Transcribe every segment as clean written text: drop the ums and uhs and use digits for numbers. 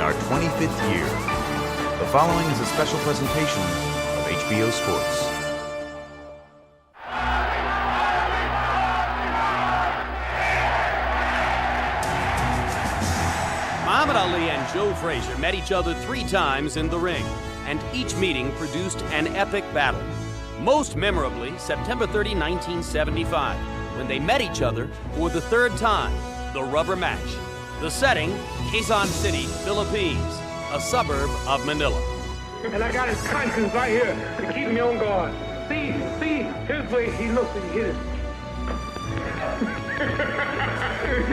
our 25th year. The following is a special presentation of HBO Sports. Muhammad Ali and Joe Frazier met each other 3 times in the ring, and each meeting produced an epic battle. Most memorably, September 30, 1975, when they met each other for the 3rd time, the rubber match. The setting, Quezon City, Philippines, a suburb of Manila. And I got his conscience right here to keep me on guard. See, here's the way he looks when he hit it.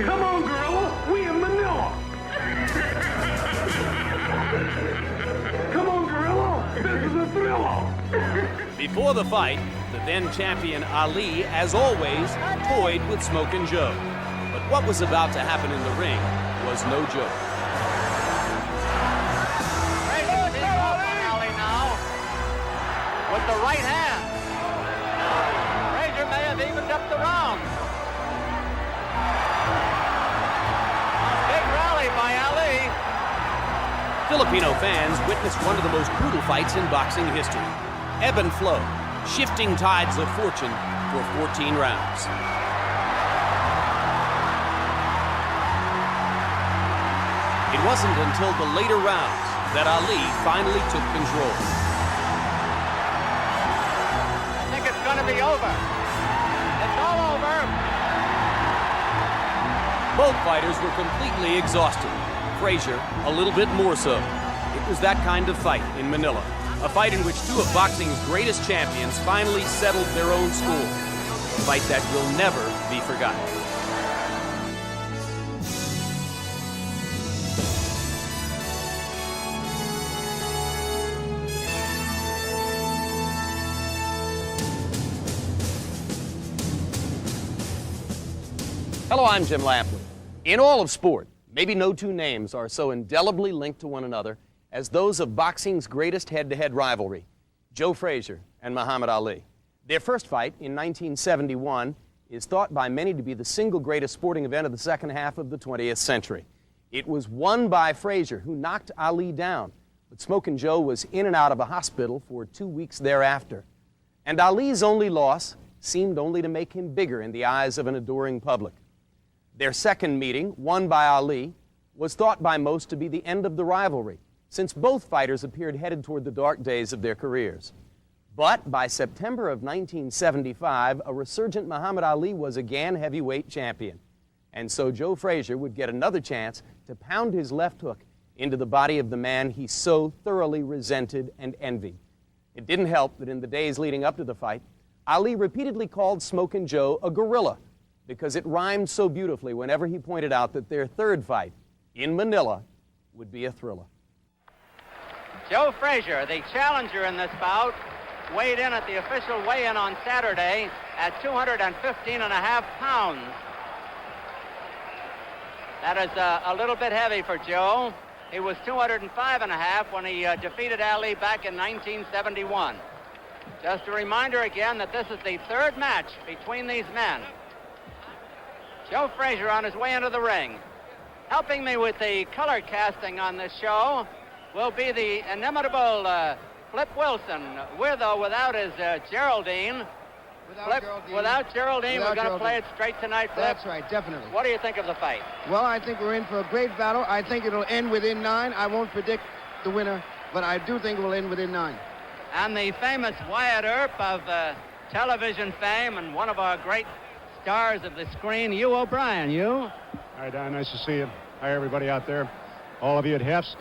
Come on, gorilla, we in Manila. Come on, gorilla, this is a thriller. Before the fight, the then champion Ali, as always, toyed with Smokin' Joe. But what was about to happen in the ring was no joke. Frazier Ali now with the right hand. Frazier may have evened up the round. A big rally by Ali. Filipino fans witnessed one of the most brutal fights in boxing history. Ebb and flow, shifting tides of fortune for 14 rounds. It wasn't until the later rounds that Ali finally took control. I think it's going to be over. It's all over. Both fighters were completely exhausted. Frazier, a little bit more so. It was that kind of fight in Manila. A fight in which 2 of boxing's greatest champions finally settled their own score. A fight that will never be forgotten. Hello, I'm Jim Lampley. In all of sport, maybe no 2 names are so indelibly linked to one another as those of boxing's greatest head-to-head rivalry, Joe Frazier and Muhammad Ali. Their first fight in 1971 is thought by many to be the single greatest sporting event of the second half of the 20th century. It was won by Frazier, who knocked Ali down, but Smokin' Joe was in and out of a hospital for 2 weeks thereafter. And Ali's only loss seemed only to make him bigger in the eyes of an adoring public. Their second meeting, won by Ali, was thought by most to be the end of the rivalry, since both fighters appeared headed toward the dark days of their careers. But by September of 1975, a resurgent Muhammad Ali was again heavyweight champion. And so Joe Frazier would get another chance to pound his left hook into the body of the man he so thoroughly resented and envied. It didn't help that in the days leading up to the fight, Ali repeatedly called Smokin' Joe a gorilla, because it rhymed so beautifully whenever he pointed out that their third fight in Manila would be a thriller. Joe Frazier, the challenger in this bout, weighed in at the official weigh-in on Saturday at 215.5 pounds. That is a little bit heavy for Joe. He was 205.5 when he defeated Ali back in 1971. Just a reminder again that this is the 3rd match between these men. Joe Frazier on his way into the ring. Helping me with the color casting on this show will be the inimitable Flip Wilson, with or without his Geraldine. Without Geraldine, we're going to play it straight tonight, Flip. That's right, definitely. What do you think of the fight? Well, I think we're in for a great battle. I think it'll end within 9. I won't predict the winner, but I do think it will end within 9. And the famous Wyatt Earp of television fame and one of our great stars of the screen, Hugh O'Brien. Hugh? Hi, Don. Nice to see you. Hi, everybody out there. All of you at Hef's.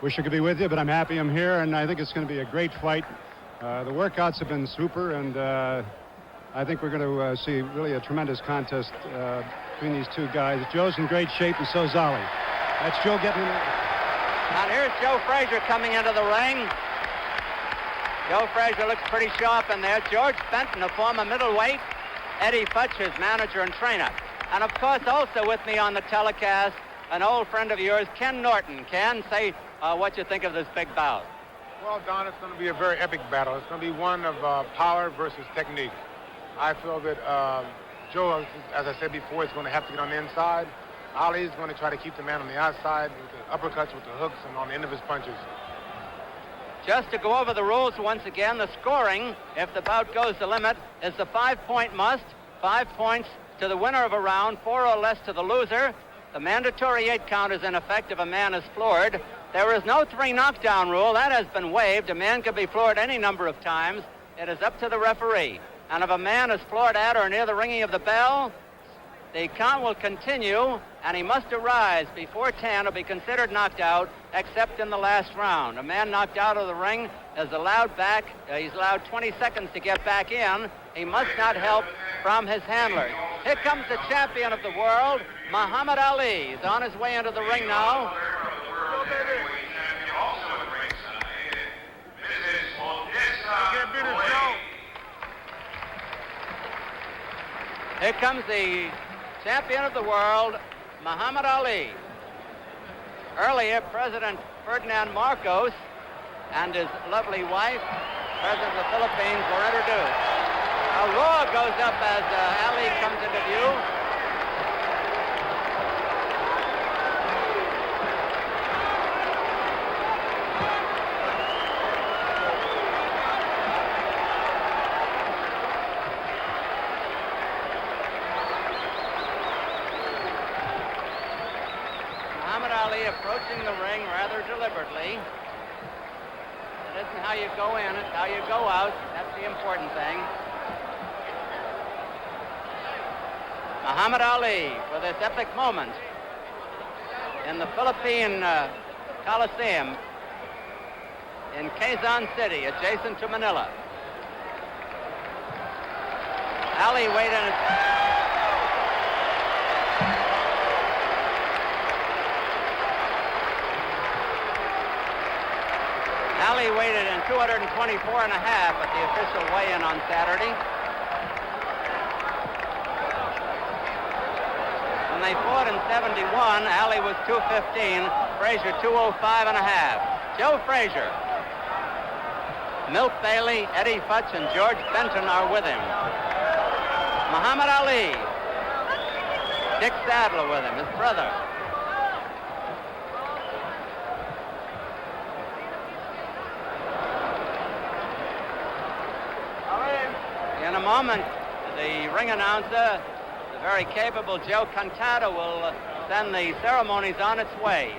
Wish I could be with you, but I'm happy I'm here, and I think it's going to be a great fight. The workouts have been super, and I think we're going to see really a tremendous contest between these 2 guys. Joe's in great shape, and so's Ali. That's Joe getting in. And here's Joe Frazier coming into the ring. Joe Frazier looks pretty sharp in there. George Benton, a former middleweight. Eddie Futch, his manager and trainer. And, of course, also with me on the telecast, an old friend of yours, Ken Norton. Ken, say what you think of this big bout. Well, Don, it's going to be a very epic battle. It's going to be one of power versus technique. I feel that Joe, as I said before, is going to have to get on the inside. Ali's going to try to keep the man on the outside with the uppercuts, with the hooks, and on the end of his punches. Just to go over the rules once again, the scoring, if the bout goes the limit, is the 5-point must. 5 points to the winner of a round, 4 or less to the loser. The mandatory 8 count is in effect if a man is floored. There is no 3 knockdown rule. That has been waived. A man can be floored any number of times. It is up to the referee. And if a man is floored at or near the ringing of the bell, the count will continue, and he must arise before 10 or be considered knocked out, except in the last round. A man knocked out of the ring is allowed back. He's allowed 20 seconds to get back in. He must not help from his handlers. Here comes the champion of the world, Muhammad Ali. He's on his way into the ring now. Here comes the champion of the world, Muhammad Ali. Earlier, President Ferdinand Marcos and his lovely wife, President of the Philippines, were introduced. A roar goes up as Ali comes into view. Approaching the ring rather deliberately. It isn't how you go in, it's how you go out. That's the important thing. Muhammad Ali for this epic moment in the Philippine Coliseum in Quezon City, adjacent to Manila. Ali weighed in Ali weighed in 224 and a half at the official weigh-in on Saturday. When they fought in 71, Ali was 215, Frazier 205 and a half. Joe Frazier, Milt Bailey, Eddie Futch, and George Benton are with him. Muhammad Ali, Dick Sadler with him, his brother. In a moment, the ring announcer, the very capable Joe Cantata, will send the ceremonies on its way.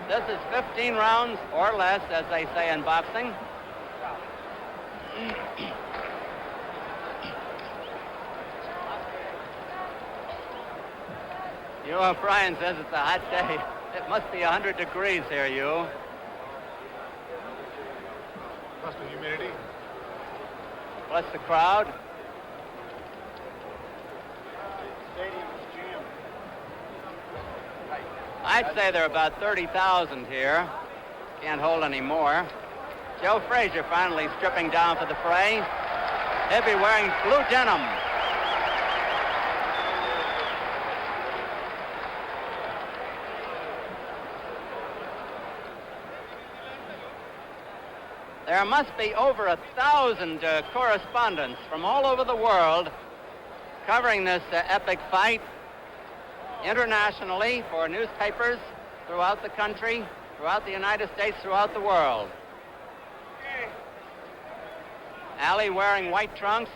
This is 15 rounds or less, as they say in boxing. You O'Brien says it's a hot day. It must be 100 degrees here, you. Plus the humidity. Plus the crowd. I'd say there are about 30,000 here. Can't hold any more. Joe Frazier finally stripping down for the fray. He'll be wearing blue denim. There must be over 1,000 correspondents from all over the world covering this epic fight internationally for newspapers throughout the country, throughout the United States, throughout the world. Ali wearing white trunks,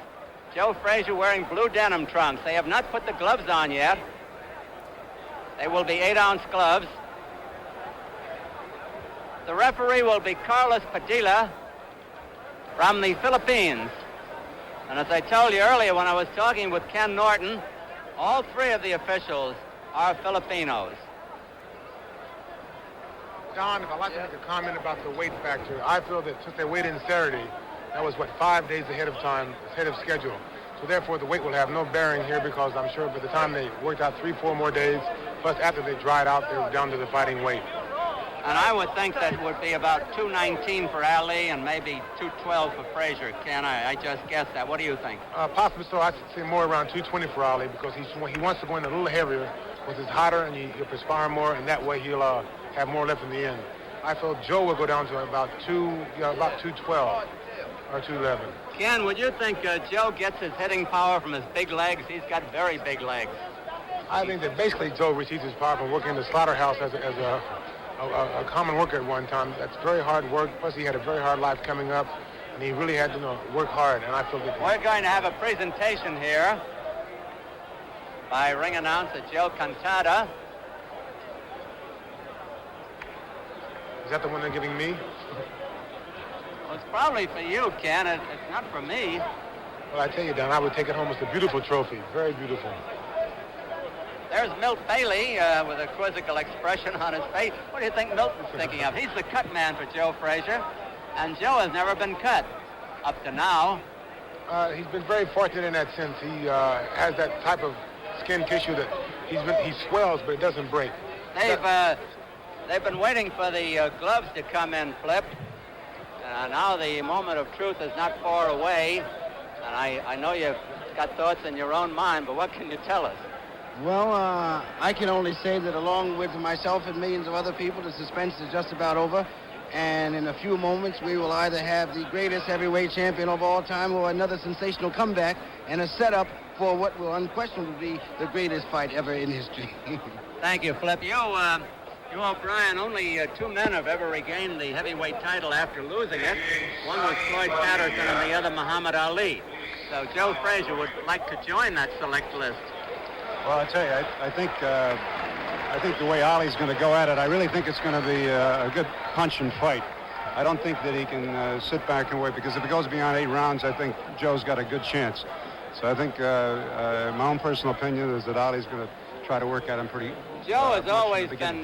Joe Frazier wearing blue denim trunks. They have not put the gloves on yet. They will be 8-ounce gloves. The referee will be Carlos Padilla from the Philippines. And as I told you earlier when I was talking with Ken Norton, all 3 of the officials are Filipinos. Don, if I'd like to make a comment about the weight factor, I feel that since they weighed in Saturday, that was, 5 days ahead of time, ahead of schedule. So therefore, the weight will have no bearing here because I'm sure by the time they worked out 3-4 more days, plus after they dried out, they were down to the fighting weight. And I would think that would be about 219 for Ali and maybe 212 for Frazier. Ken, I just guessed that. What do you think? Possibly so. I'd say more around 220 for Ali because he wants to go in a little heavier because it's hotter and he'll perspire more, and that way he'll have more left in the end. I feel Joe will go down to about 212 or 211. Ken, would you think Joe gets his hitting power from his big legs? He's got very big legs. I think that basically Joe received his power from working in the slaughterhouse as a common worker at one time. That's very hard work. Plus, he had a very hard life coming up, and he really had to work hard. And I feel that We're going to have a presentation here by ring announcer Joe Cantata. Is that the one they're giving me? Well, it's probably for you, Ken. It's not for me. Well, I tell you, Don, I would take it home. It's a beautiful trophy. Very beautiful. There's Milt Bailey with a quizzical expression on his face. What do you think Milton's thinking of? He's the cut man for Joe Frazier, and Joe has never been cut up to now. He's been very fortunate in that sense. He has that type of skin tissue that he swells, but it doesn't break. They've been waiting for the gloves to come in, Flip. Now the moment of truth is not far away, and I know you've got thoughts in your own mind, but what can you tell us? Well, I can only say that along with myself and millions of other people, the suspense is just about over. And in a few moments, we will either have the greatest heavyweight champion of all time or another sensational comeback and a setup for what will unquestionably be the greatest fight ever in history. Thank you, Flip. You, O'Brien, only two men have ever regained the heavyweight title after losing it. One was Floyd Patterson and the other Muhammad Ali. So Joe Frazier would like to join that select list. Well, I tell you, I think the way Ali's going to go at it, I really think it's going to be a good punch and fight. I don't think that he can sit back and wait, because if it goes beyond 8 rounds, I think Joe's got a good chance. So I think my own personal opinion is that Ali's going to try to work at him pretty. Joe has always been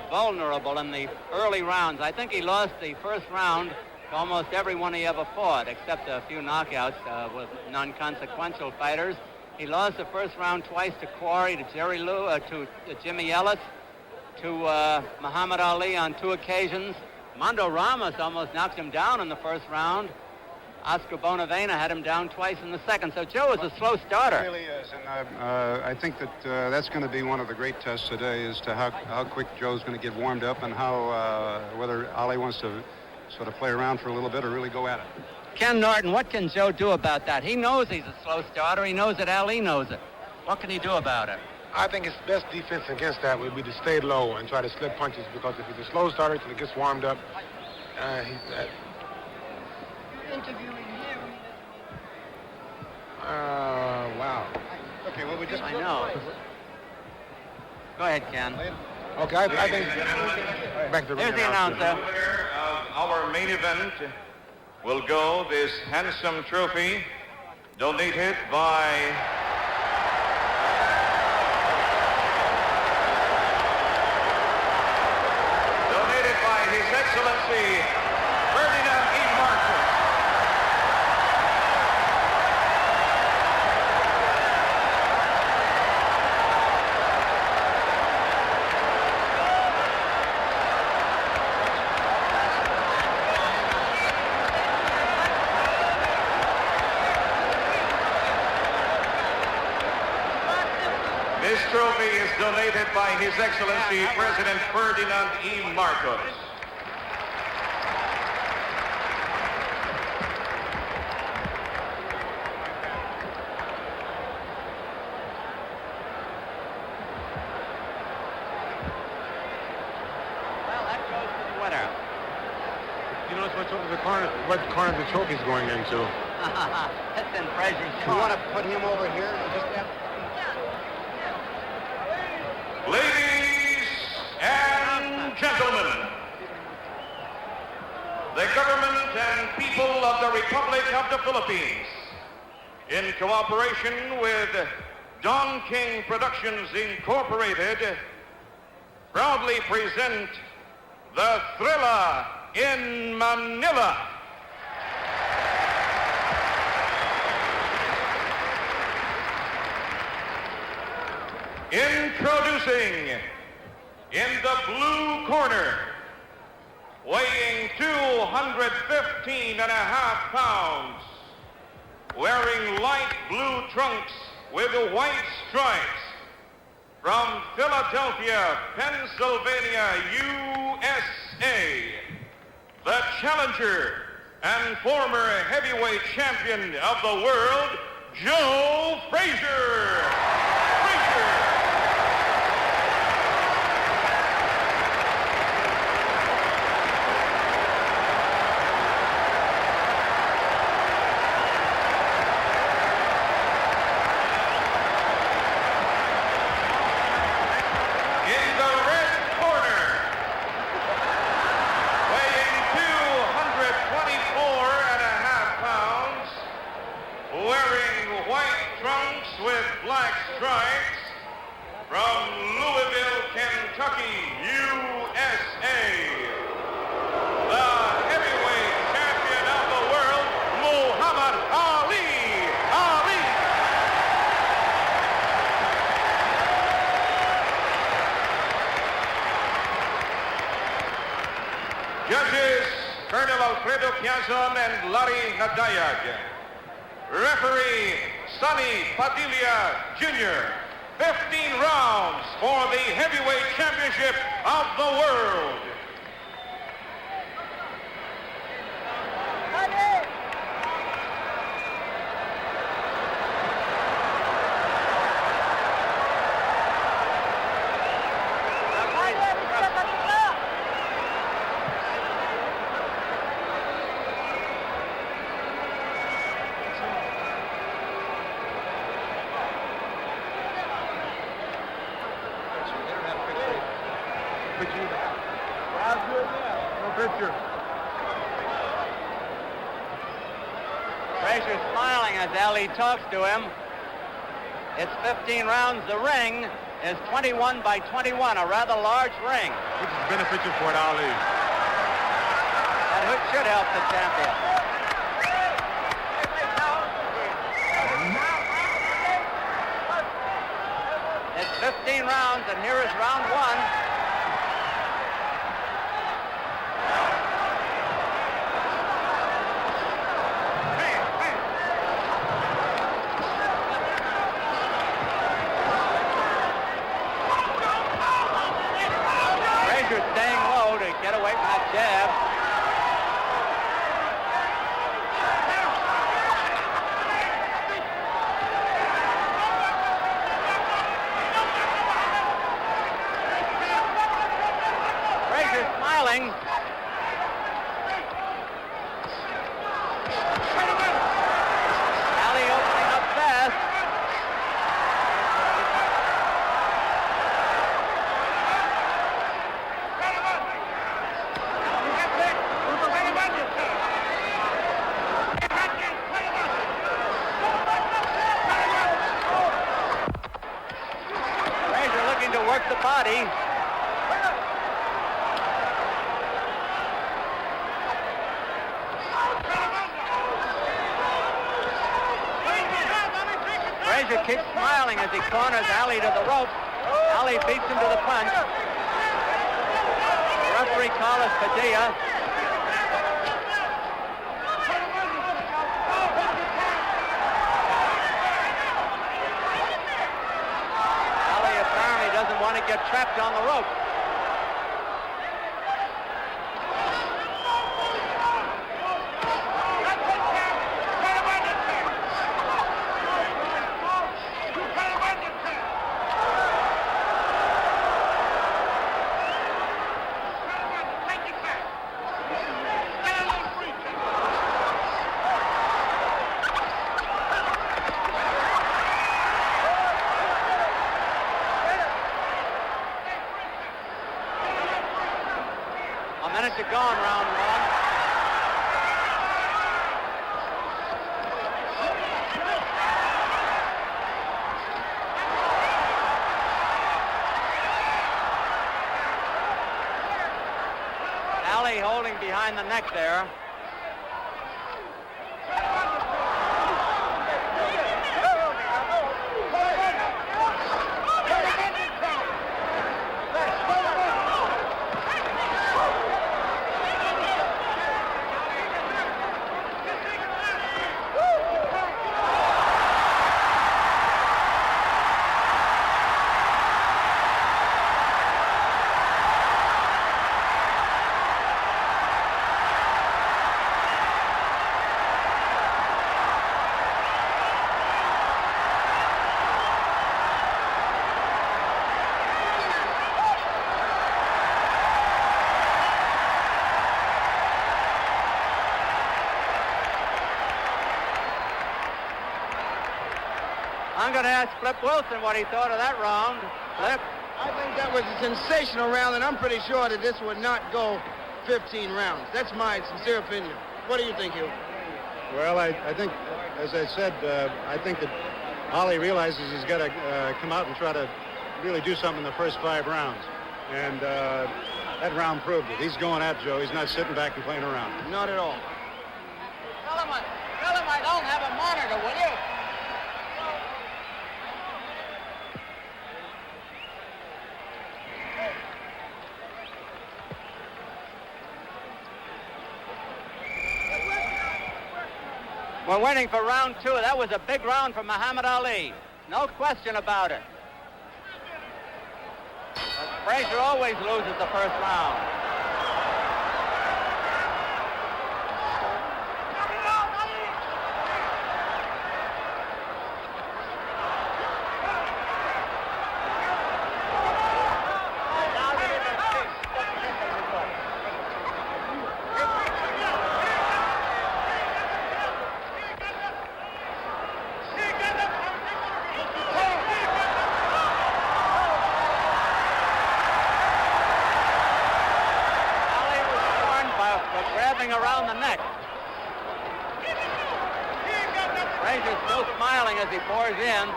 vulnerable in the early rounds. I think he lost the first round to almost everyone he ever fought, except a few knockouts with non-consequential fighters. He lost the first round twice to Quarry, to Jerry Lou, to Jimmy Ellis, to Muhammad Ali on 2 occasions. Mondo Ramos almost knocked him down in the first round. Oscar Bonavena had him down twice in the second. So Joe is a slow starter. It really is, and I think that that's going to be one of the great tests today, is to how quick Joe's going to get warmed up, and how whether Ali wants to sort of play around for a little bit or really go at it. Ken Norton, what can Joe do about that? He knows he's a slow starter. He knows that Ali knows it. What can he do about it? I think his best defense against that would be to stay low and try to slip punches, because if he's a slow starter till he gets warmed up, Interviewing him. wow. Okay, well, I know. Go ahead, Ken. Okay, I think back to There's the announcer. Winner of our main event will go this handsome trophy donated by His Excellency Ferdinand E. Marcos. This trophy is donated by His Excellency President Ferdinand E. Marcos. Well, that goes to the winner. You notice what corner the trophy's going into. That's in Frazier's You corner. want to put him over here? Just have... Ladies and gentlemen, the government and people of the Republic of the Philippines, in cooperation with Don King Productions Incorporated, proudly present the Thriller in Manila. Introducing, in the blue corner, weighing 215.5 pounds, wearing light blue trunks with white stripes, from Philadelphia, Pennsylvania, USA, the challenger and former heavyweight champion of the world, Joe Frazier. wearing white trunks with black stripes, from Louisville, Kentucky, USA, the heavyweight champion of the world, Muhammad Ali. Ali! Judges, Colonel Alfredo Piazon and Larry Nadayag. Referee, Sonny Padilla Jr. 15 rounds for the heavyweight championship of the world. Frazier smiling as Ali talks to him. It's 15 rounds. The ring is 21 by 21, a rather large ring. Which is beneficial for Ali. And which should help the champion. It's 15 rounds, and here is round one. Staying low to get away from that jab. Frazier smiling. Ali opening up fast. Work the body. Frazier keeps smiling as he corners Ali to the rope. Ali beats him to the punch. The referee call is Padilla. Doesn't want to get trapped on the rope. Gone round one. Ali holding behind the neck there. I'm going to ask Flip Wilson what he thought of that round. Flip? I think that was a sensational round, and I'm pretty sure that this would not go 15 rounds. That's my sincere opinion. What do you think, Hugh? Well, I think as I said, I think that Ali realizes he's got to come out and try to really do something in the first 5 rounds. And that round proved it. He's going at Joe. He's not sitting back and playing around. Not at all. Tell him I don't have a monitor, will you? We're waiting for round 2. That was a big round for Muhammad Ali. No question about it. But Frazier always loses the first round. Around the neck. Frazier's still smiling as he pours in.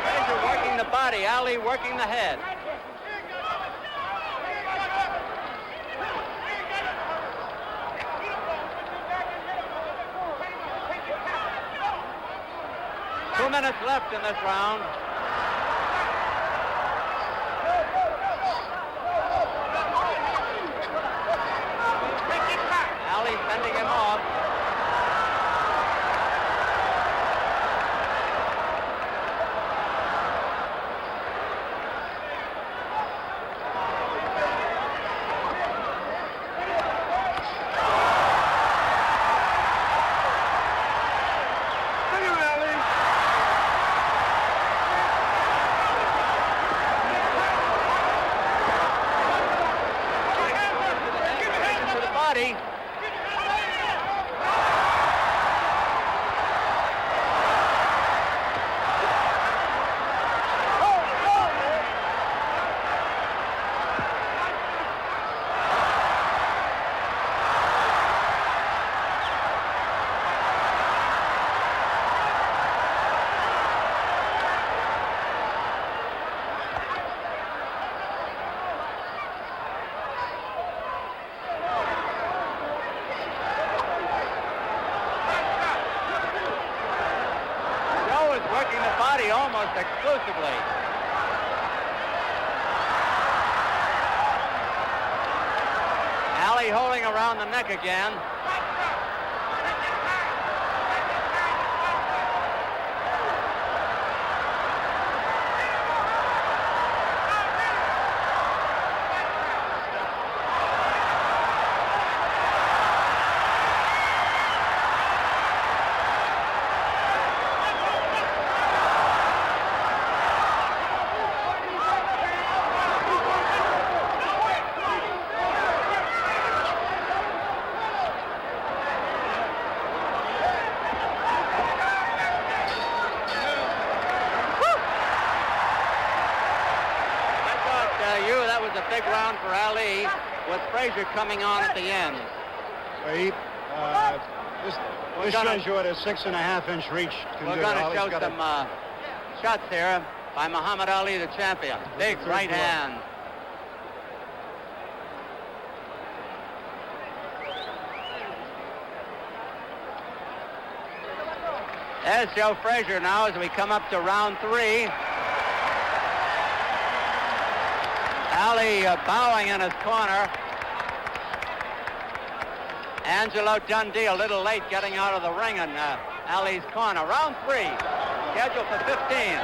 Frazier working the body, Ali working the head. Two minutes left in this round. Sending him off. To the body. Working the body almost exclusively. Ali holding around the neck again. A big round for Ali, with Frazier coming on at the end. This shows you what a 6.5-inch reach can do. We're going to show some shots here by Muhammad Ali, the champion. Big right hand. There's Joe Frazier now as we come up to round 3. Ali bowing in his corner. Angelo Dundee a little late getting out of the ring in Ali's corner. Round 3, scheduled for 15.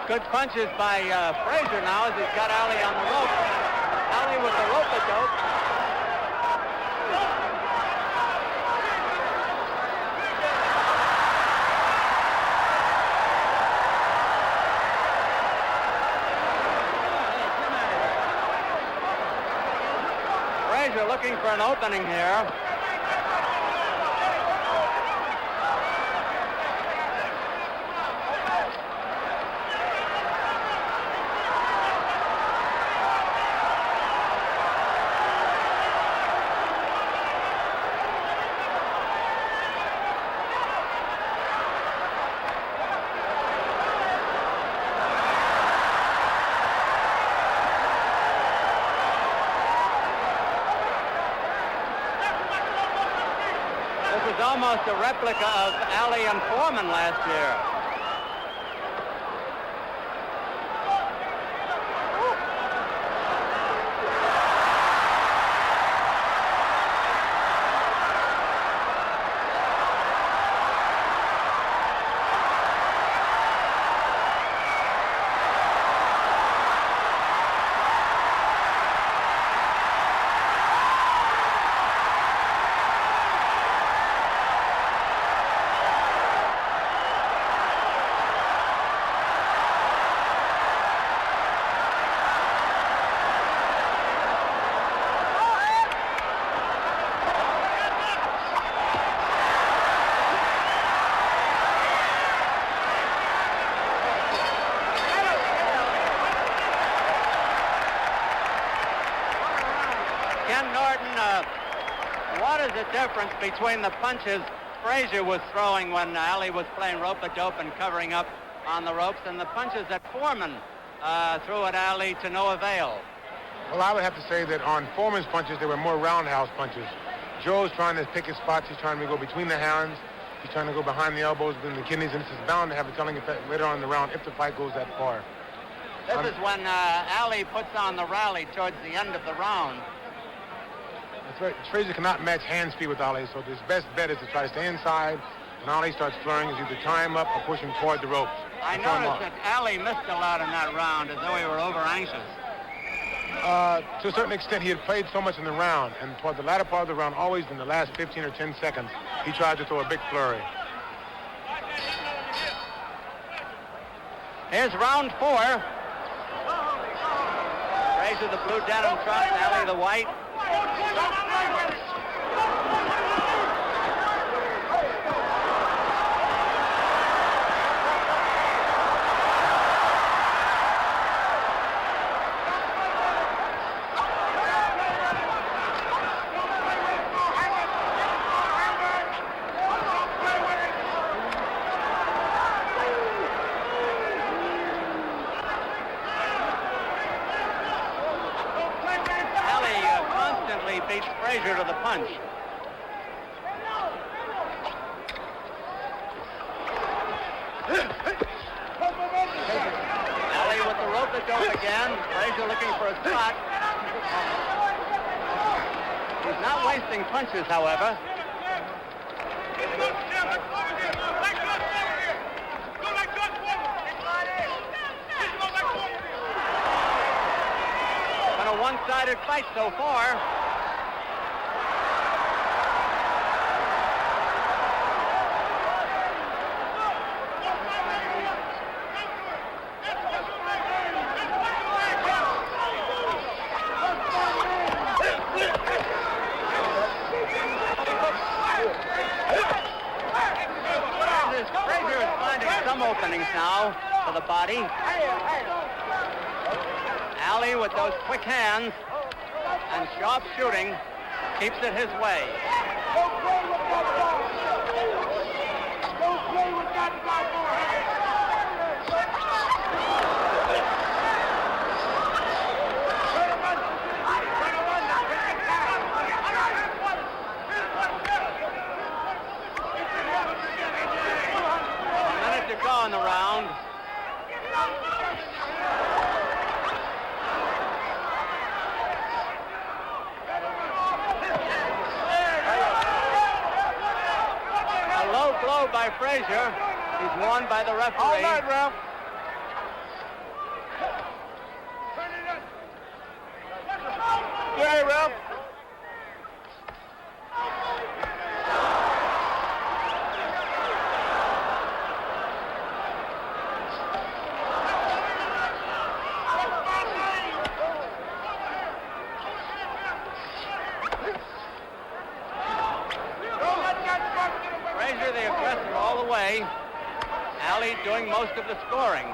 Good punches by Frazier now as he's got Ali on the rope. Ali with the rope-a-dope. Frazier looking for an opening here. Almost a replica of Ali and Foreman last year. What is the difference between the punches Frazier was throwing when Ali was playing rope-a-dope and covering up on the ropes and the punches that Foreman threw at Ali to no avail? Well, I would have to say that on Foreman's punches, they were more roundhouse punches. Joe's trying to pick his spots. He's trying to go between the hands. He's trying to go behind the elbows, between the kidneys, and this is bound to have a telling effect later on in the round if the fight goes that far. This is when Ali puts on the rally towards the end of the round. That's right. Frazier cannot match hand speed with Ali, so his best bet is to try to stay inside. When Ali starts flurrying, is either tie him up or push him toward the ropes. I noticed that Ali missed a lot in that round as though he were over-anxious. To a certain extent, he had played so much in the round, and toward the latter part of the round, always in the last 15 or 10 seconds, he tried to throw a big flurry. Here's round 4. Frazier the blue denim trunks, Ali the white. Beats Frazier to the punch. Ali with the rope-a-dope again. Frazier looking for a spot. He's not wasting punches, however. Been a one-sided fight so far. Openings now for the body. Ali with those quick hands and sharp shooting keeps it his way. Don't play with that ball. Don't play with that On the round. A low blow by Frazier. He's warned by the referee. All right, ref. Okay, ref. Frazier the aggressor all the way. Ali doing most of the scoring.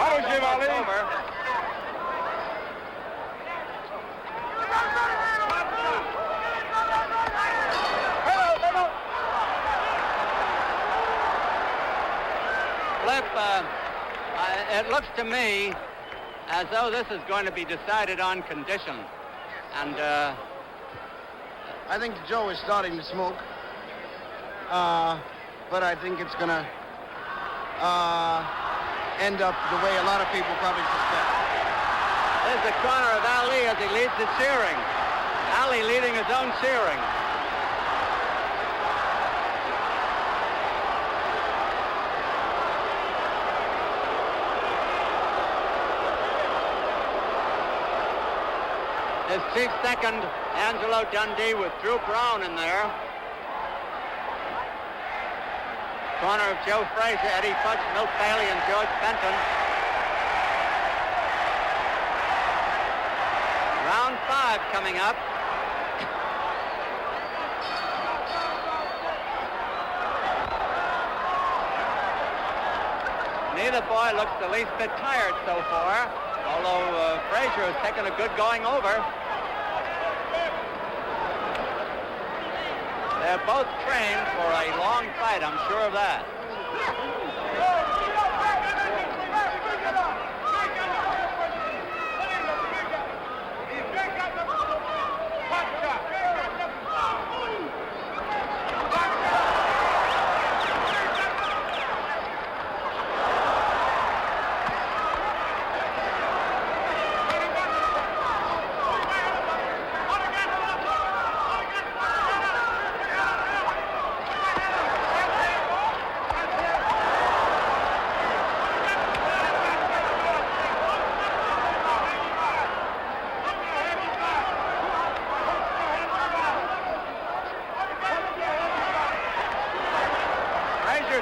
Ali. Over. Flip, it looks to me as though this is going to be decided on condition. And I think Joe is starting to smoke. But I think it's going to end up the way a lot of people probably suspect. there's the corner of Ali as he leads the cheering. Ali leading his own cheering. His chief second, Angelo Dundee, with Drew Brown in there. Corner of Joe Frazier, Eddie Fudge, Milt Bailey, and George Benton. Round 5 coming up. Neither boy looks the least bit tired so far, although Frazier has taken a good going over. They're both trained for a long fight, I'm sure of that.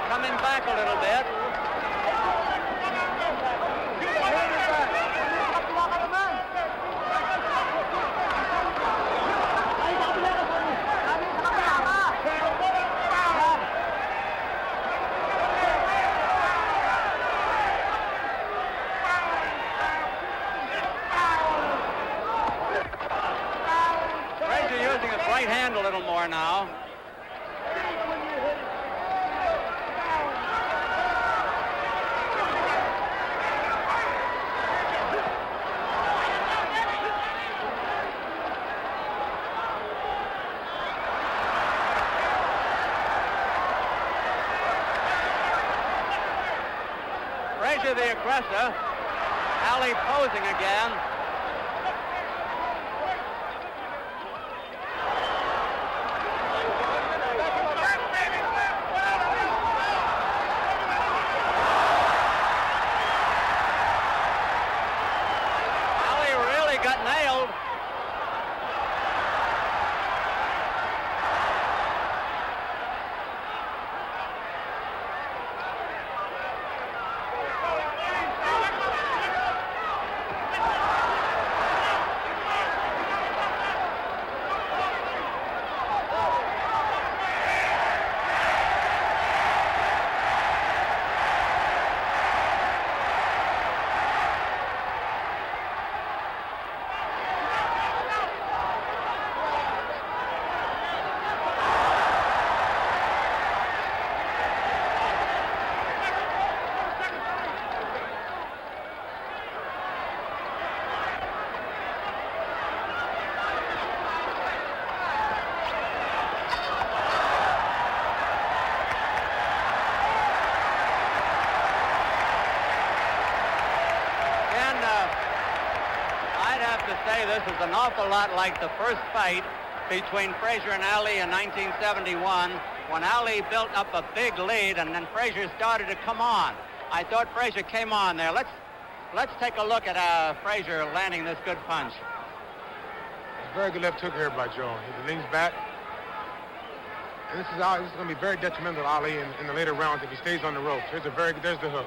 Coming back a little bit. Frazier using his right hand a little more now. Frazier the aggressor, Ali posing again. Ali really got nailed. Say this is an awful lot like the first fight between Frazier and Ali in 1971, when Ali built up a big lead and then Frazier started to come on. I thought Frazier came on there. Let's Let's take a look at Frazier landing this good punch. Very good left hook here by Joe. He leans back. And this is going to be very detrimental to Ali in the later rounds if he stays on the ropes. There's the hook.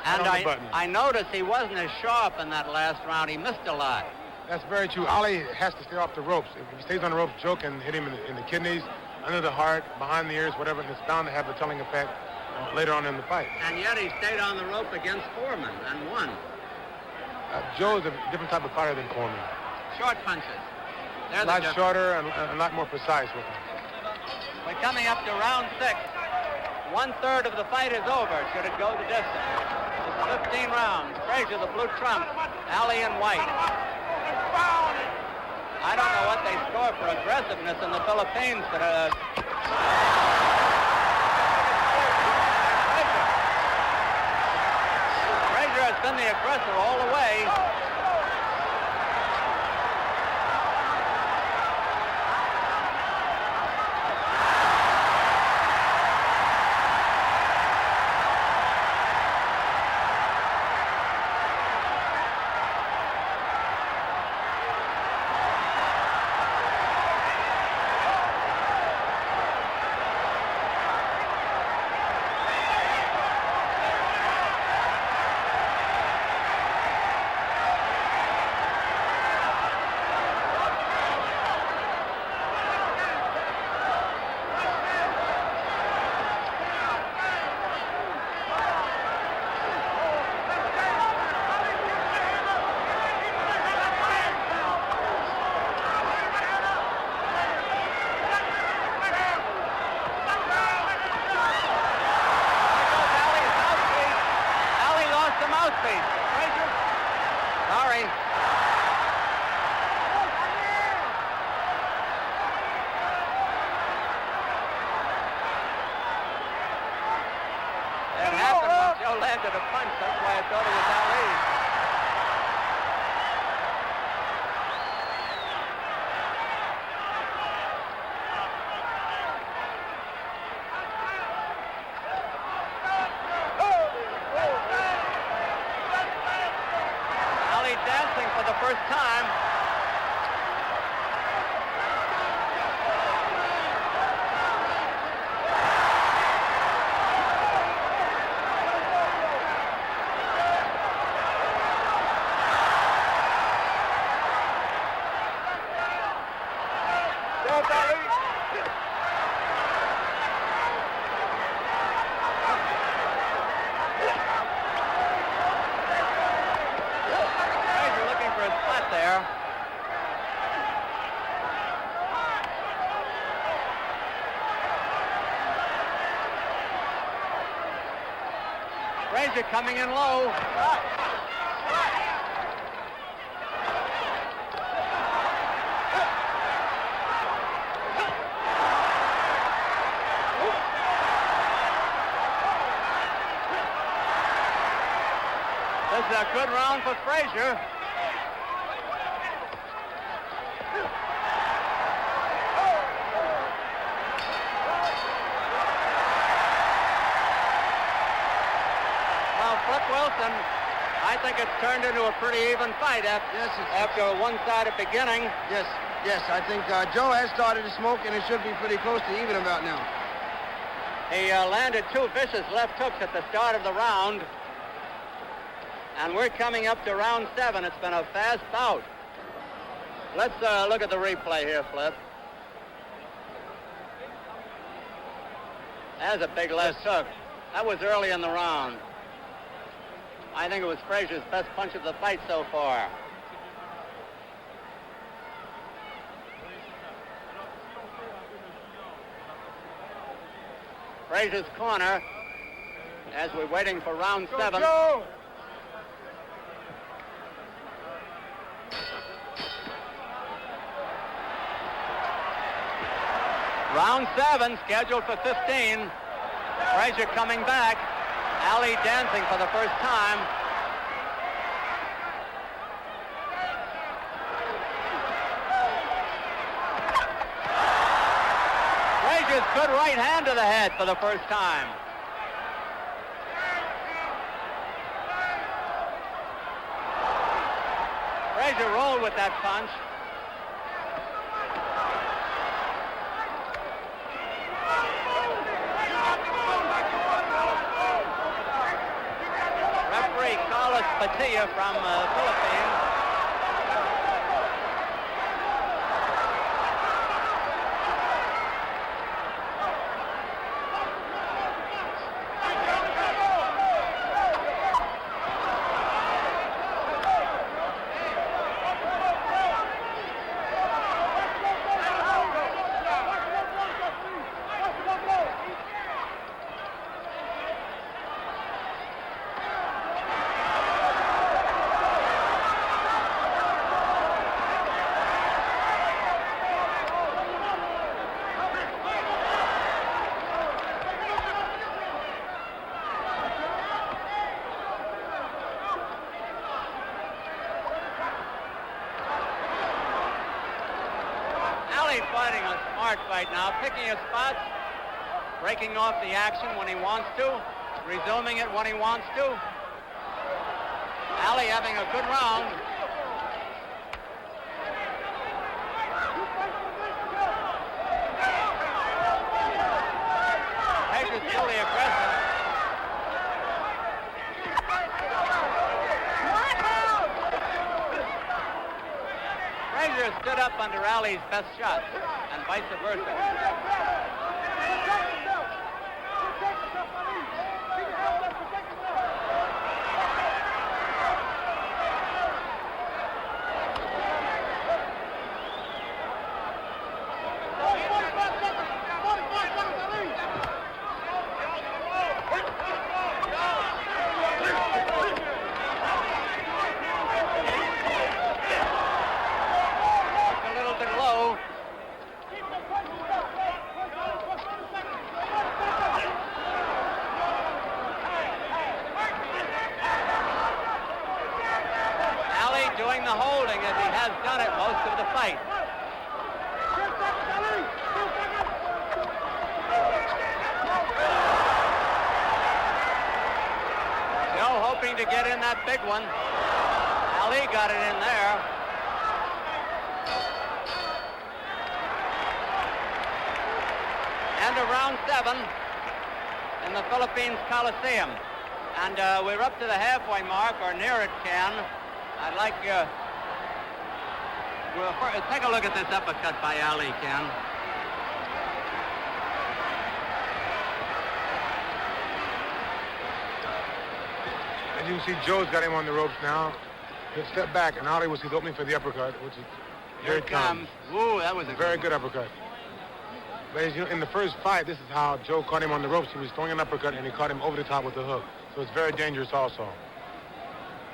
And Right on the button. I noticed he wasn't as sharp in that last round. He missed a lot. That's very true. Ali has to stay off the ropes. If he stays on the ropes, Joe can hit him in the kidneys, under the heart, behind the ears, whatever, and it's bound to have a telling effect later on in the fight. And yet he stayed on the rope against Foreman and won. Joe is a different type of fighter than Foreman. Short punches. A lot shorter and a lot more precise with him. We're coming up to round 6. 1/3 of the fight is over, should it go the distance. It's 15 rounds. Frazier, the blue trump. Ali in white. I don't know what they score for aggressiveness in the Philippines, but Frazier has been the aggressor all the way. Sorry. It happened when Joe landed a punch. That's why I thought it was Ali. Dancing for the first time. Frazier coming in low. This is a good round for Frazier. Wilson, I think it's turned into a pretty even fight after a one-sided beginning. Yes, I think Joe has started to smoke, and it should be pretty close to even about now. He landed 2 vicious left hooks at the start of the round, and we're coming up to round 7. It's been a fast bout. Let's look at the replay here, Flip. There's a big left hook. That was early in the round. I think it was Frazier's best punch of the fight so far. Frazier's corner as we're waiting for round 7. Go! Round 7 scheduled for 15. Frazier coming back. Ali dancing for the first time. Frazier's good right hand to the head for the first time. Frazier rolled with that punch. Referee Carlos Patilla from the Philippines. Fighting a smart fight now, picking his spots, breaking off the action when he wants to, resuming it when he wants to. Ali having a good round. Frazier's still the aggressor. Frazier stood up under Ali's best shots, and vice versa. Doing the holding as he has done it most of the fight. Joe hoping to get in that big one. Ali got it in there. And a round 7 in the Philippines Coliseum. And we're up to the halfway mark, or near it, Ken. I'd like, well, take a look at this uppercut by Ali, Ken. As you can see, Joe's got him on the ropes now. He'll step back, and Ali will see the opening for the uppercut, which is here it comes. Ooh, that was a very good uppercut. But as you know, in the first fight, this is how Joe caught him on the ropes. He was throwing an uppercut, and he caught him over the top with the hook. So it's very dangerous also.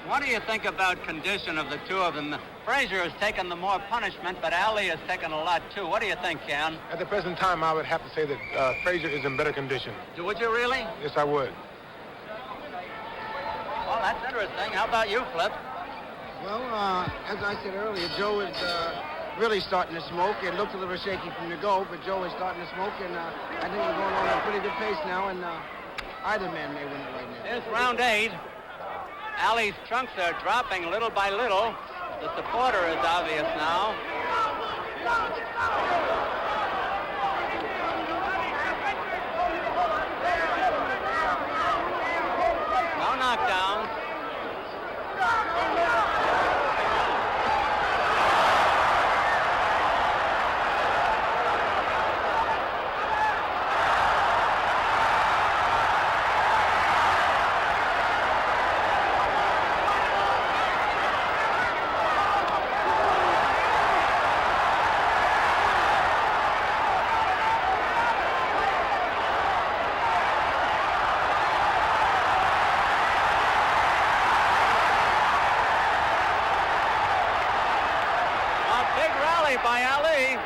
What do you think about condition of the two of them? Frazier has taken the more punishment, but Ali has taken a lot too. What do you think, Ken? At the present time, I would have to say that Frazier is in better condition. Would you really? Yes, I would. Well, that's interesting. How about you, Flip? Well, as I said earlier, Joe is really starting to smoke. It looked a little shaky from the go, but Joe is starting to smoke, and I think we're going on at a pretty good pace now, and either man may win it right now. Here's round 8. Ali's trunks are dropping little by little. The supporter is obvious now. No knockdowns. By Ali.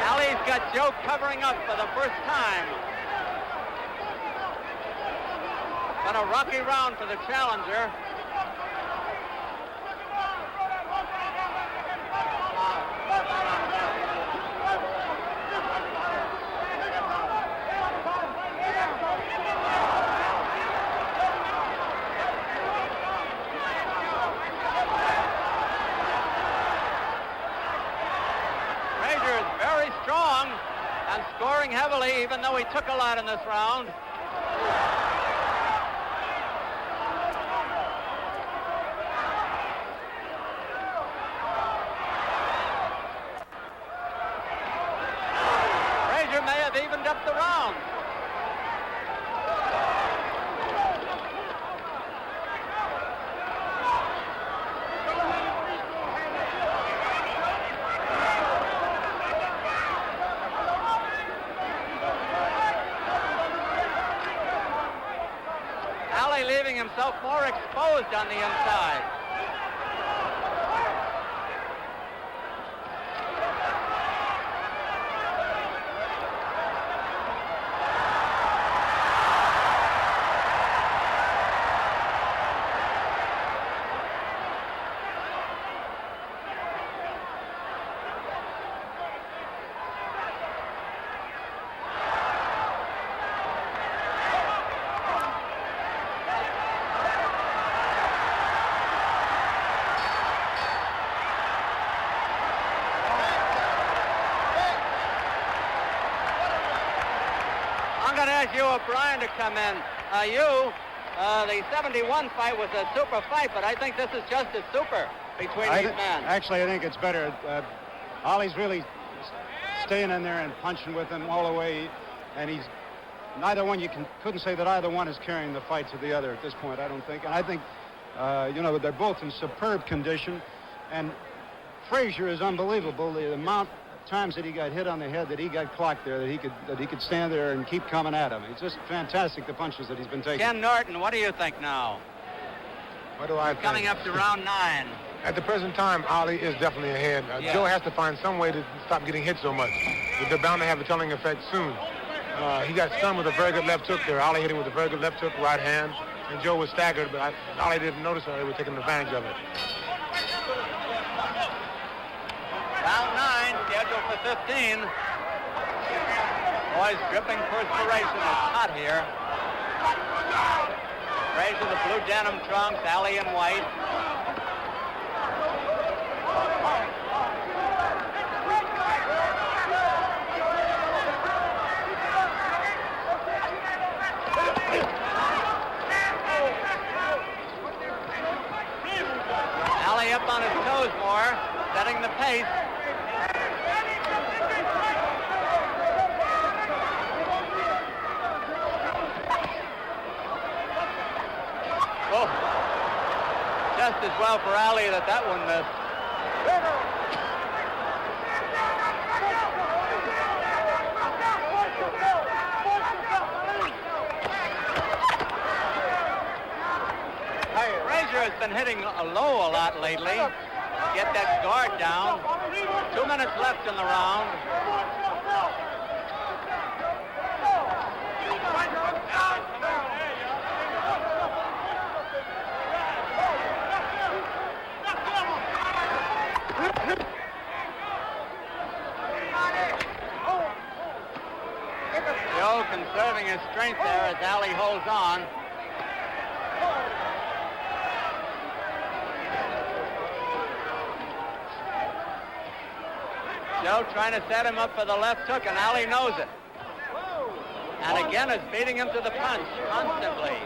Ali's got Joe covering up for the first time. Been a rocky round for the challenger. very strong and scoring heavily, even though he took a lot in this round. Frazier may have evened up the round. Leaving himself more exposed on the inside. You, O'Brien, to come in. The 71 fight was a super fight, but I think this is just as super between these men. Actually, I think it's better. Ollie's really staying in there and punching with him all the way, and he's neither one. Couldn't say that either one is carrying the fight to the other at this point, I don't think. And I think, they're both in superb condition, and Frazier is unbelievable. The amount times that he got hit on the head, that he got clocked there, that he could stand there and keep coming at him. It's just fantastic, the punches that he's been taking. Ken Norton, what do you think now? What do I think? Coming up to round 9. At the present time, Ollie is definitely ahead. Joe has to find some way to stop getting hit so much. They're bound to have a telling effect soon. He got stunned with a very good left hook there. Ollie hit him with a very good left hook, right hand, and Joe was staggered, but Ollie didn't notice that. He was taking advantage of it. Round 9, scheduled for 15. Boys dripping perspiration. It's hot here. Frazier, the blue denim trunks, Allie in white. Allie up on his toes more, setting the pace. Oh, just as well for Ali that one missed. Frazier has been hitting low a lot lately. Get that guard down. 2 minutes left in the round. Joe conserving his strength there as Ali holds on. Joe trying to set him up for the left hook, and Ali knows it. And again is beating him to the punch constantly.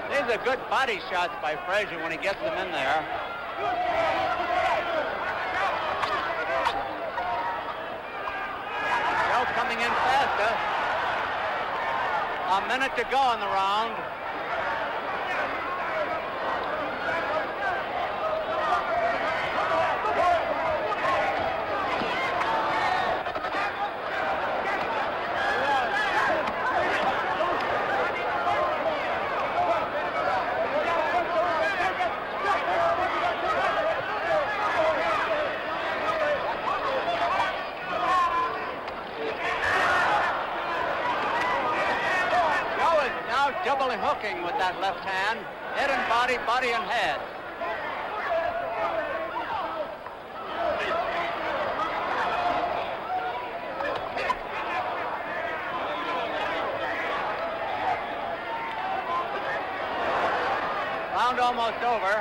These are good body shots by Frazier when he gets them in there. Joe coming in faster. A minute to go in the round. Doubly hooking with that left hand. Head and body, body and head. almost over.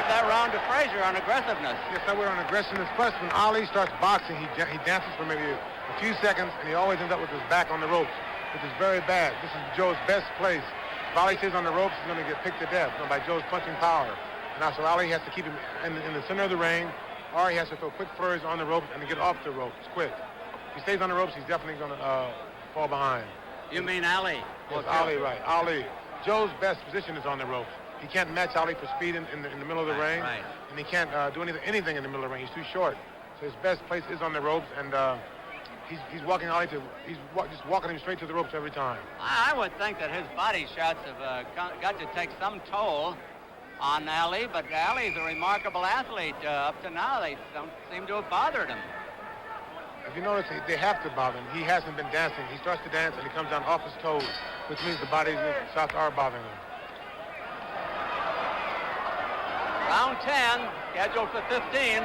That round to Frazier on aggressiveness. Yes, I would on aggressiveness. Plus, when Ali starts boxing, he dances for maybe a few seconds, and he always ends up with his back on the ropes, which is very bad. This is Joe's best place. If Ali stays on the ropes, he's going to get picked to death by Joe's punching power. And now, so Ali has to keep him in the center of the ring, or he has to throw quick flurries on the ropes and get off the ropes quick. If he stays on the ropes, he's definitely going to fall behind. You mean Ali? Yes, Ali, right. Ali. Joe's best position is on the ropes. He can't match Ali for speed in the middle of the ring, and he can't do anything in the middle of the ring. He's too short. So his best place is on the ropes, and he's walking Ali just walking him straight to the ropes every time. I would think that his body shots have got to take some toll on Ali, but Ali's a remarkable athlete. Up to now, they don't seem to have bothered him. If you notice, they have to bother him. He hasn't been dancing. He starts to dance, and he comes down off his toes, which means the body shots are bothering him. Round 10, scheduled for 15.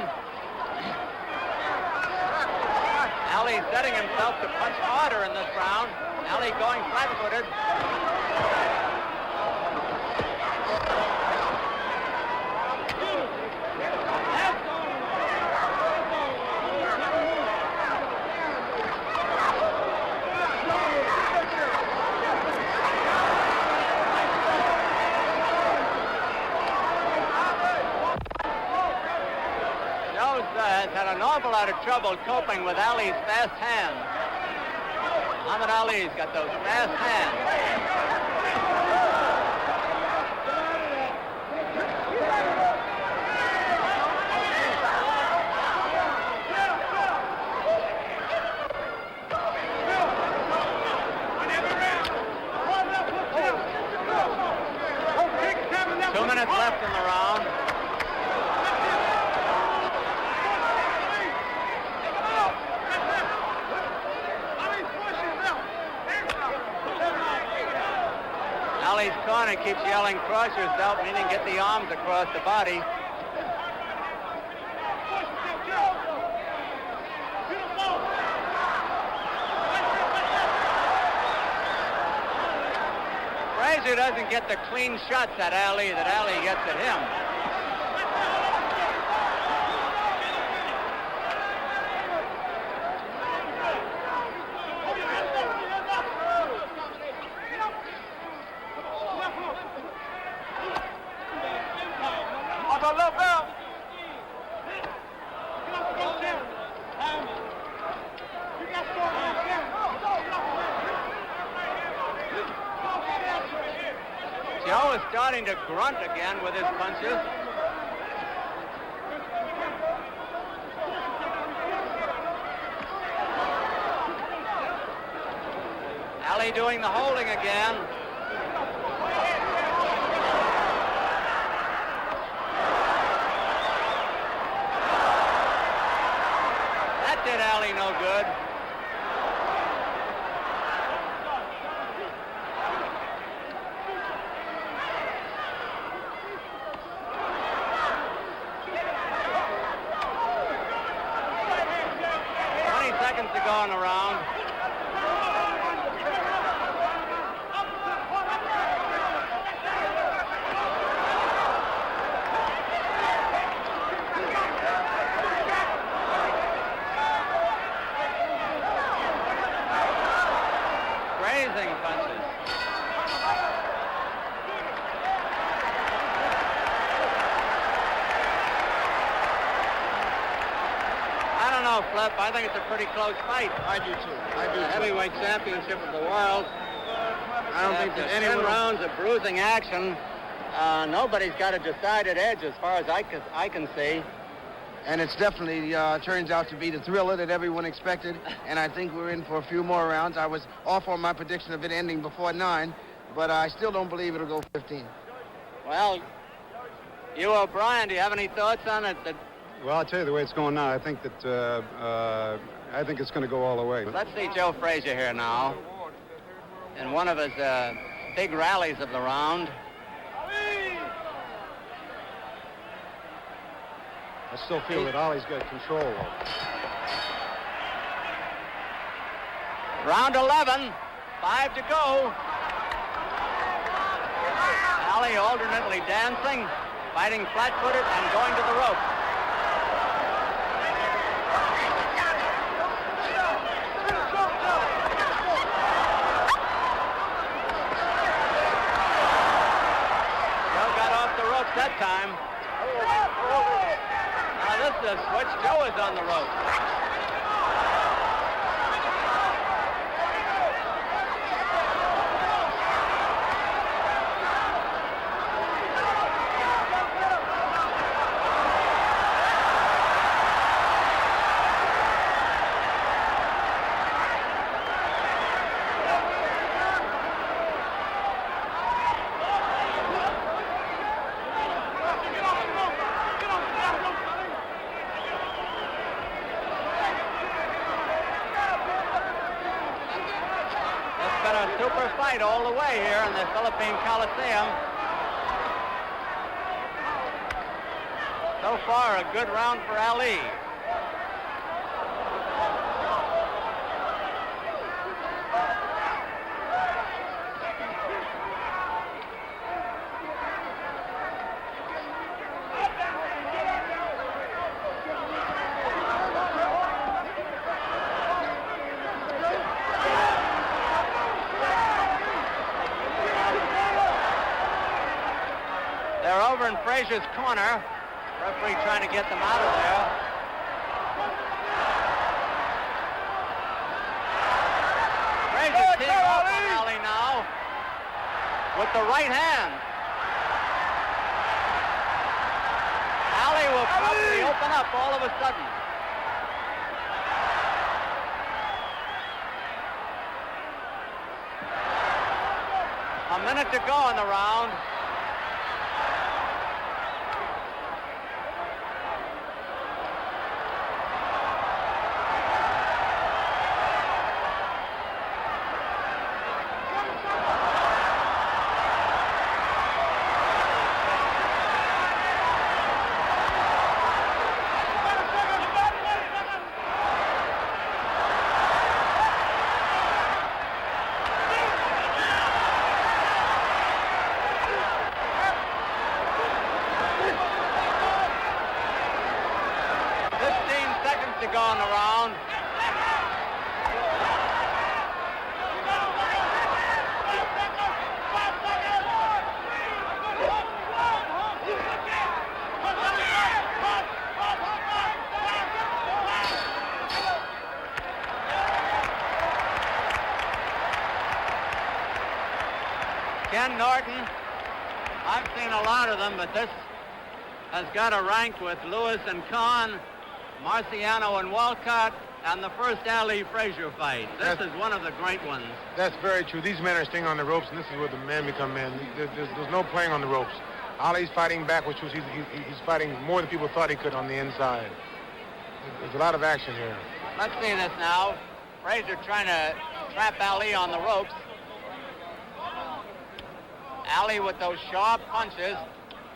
Ali setting himself to punch harder in this round. Ali going flat-footed. 's had an awful lot of trouble coping with Ali's fast hands. Muhammad Ali's got those fast hands. 2 minutes left in the round. Ali's corner keeps yelling, cross yourself, meaning get the arms across the body. Frazier doesn't get the clean shots at Ali that Ali gets at him. Joe is starting to grunt again with his punches. Ali doing the holding again. That did Ali no good. Seconds to go in the round. Grazing punches. I don't know, Flip. I think it's a pretty close fight. I do too. I do too. Heavyweight championship of the world. I don't think that After 10 rounds of bruising action, nobody's got a decided edge as far as I can see. And it's definitely turns out to be the thriller that everyone expected. And I think we're in for a few more rounds. I was off on my prediction of it ending before 9, but I still don't believe it'll go 15. Well, you, O'Brien, do you have any thoughts on it? Well, I'll tell you the way it's going now. I think that I think it's going to go all the way. Let's see Joe Frazier here now in one of his big rallies of the round. I still feel that Ali's got control of it. Round 11, 5 to go. Ali alternately dancing, fighting flat-footed, and going to the rope. Joe got off the ropes that time. Now this is a switch. Joe is on the rope. Super fight all the way here in the Philippine Coliseum. So far, a good round for Ali. They're over in Frazier's corner. Referee trying to get them out of there. Frazier teeing off on Ali now with the right hand. Ali will probably open up all of a sudden. A minute to go in the round. To go in the round. Ken Norton, I've seen a lot of them, but this has got a rank with Lewis and Kahn, Marciano and Walcott, and the first Ali Frazier fight. This is one of the great ones. That's very true. These men are staying on the ropes, and this is where the men become men. There's no playing on the ropes. Ali's fighting back, which was he's fighting more than people thought he could on the inside. There's a lot of action here. Let's see this now. Frazier trying to trap Ali on the ropes. Ali with those sharp punches.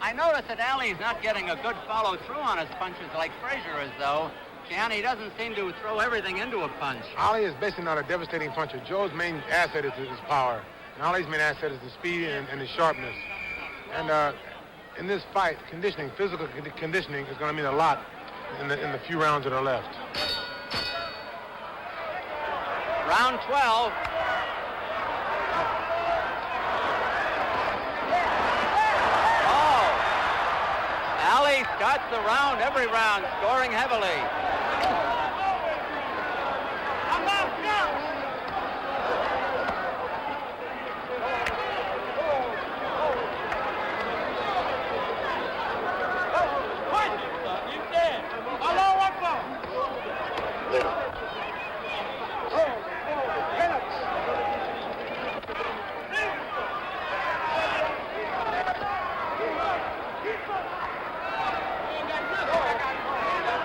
I notice that Ali's not getting a good follow-through on his punches like Frazier is, though. Ken, he doesn't seem to throw everything into a punch. Ali is basically not a devastating puncher. Joe's main asset is his power. And Ali's main asset is the speed and his sharpness. And in this fight, physical conditioning is going to mean a lot in the few rounds that are left. Round 12. Ali starts the round, every round, scoring heavily.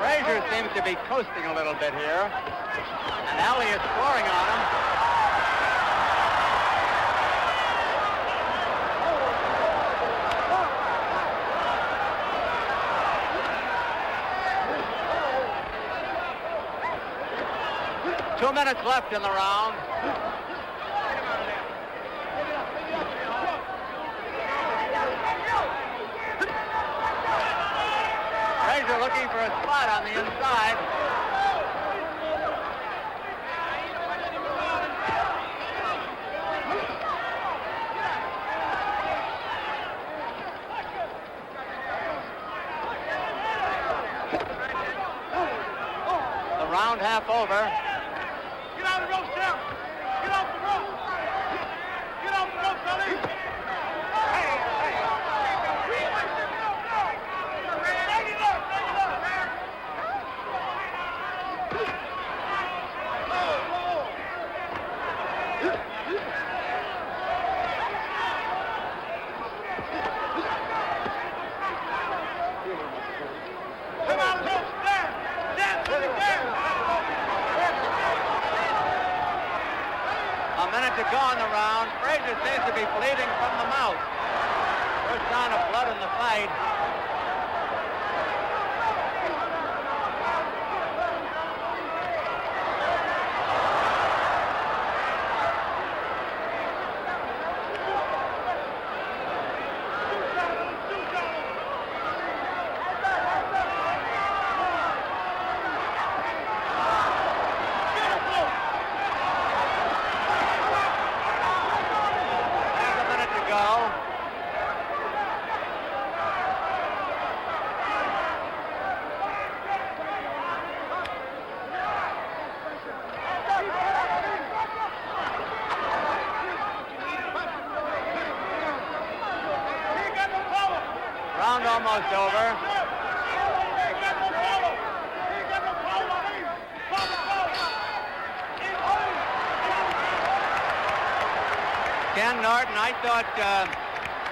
Frazier seems to be coasting a little bit here, and Ali is scoring on him. 2 minutes left in the round. Frazier looking for a spot on the inside. The round half over. Get out of the rope, Sheriff! Get off the rope! Get off the rope, Sully! A minute to go in the round. Frazier seems to be bleeding from the mouth. First sign of blood in the fight. Round almost over. Ken Norton, I thought